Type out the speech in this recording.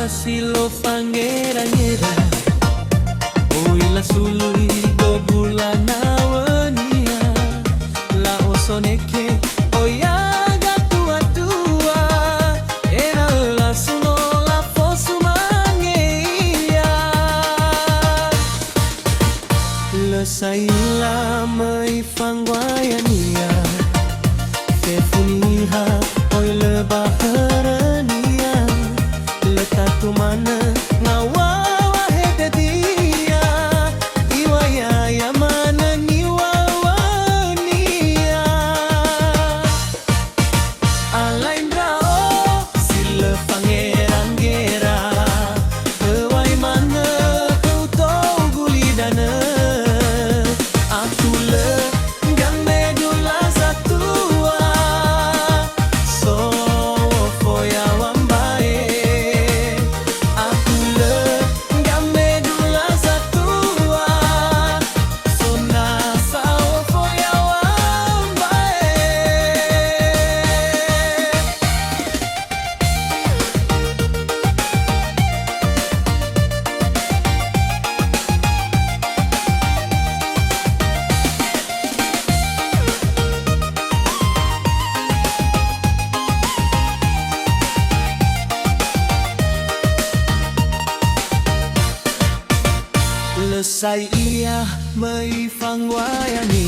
silo pangerang-era oi la sului go bulana wania la osoneke oya gatua-tua era la suno la fosumangeia le saila mai fangwayania Fefuniha oi le baharania Letatu mana ngawawa hedadia Iwaya ya mana niwawania Alaindra o sila pangerang-gera Hewai mana kau tau gulidana Aku le gang medula satua So foya wambae Aku le gang medula satua So nasa foya wambae Lesai ia mai fangwayani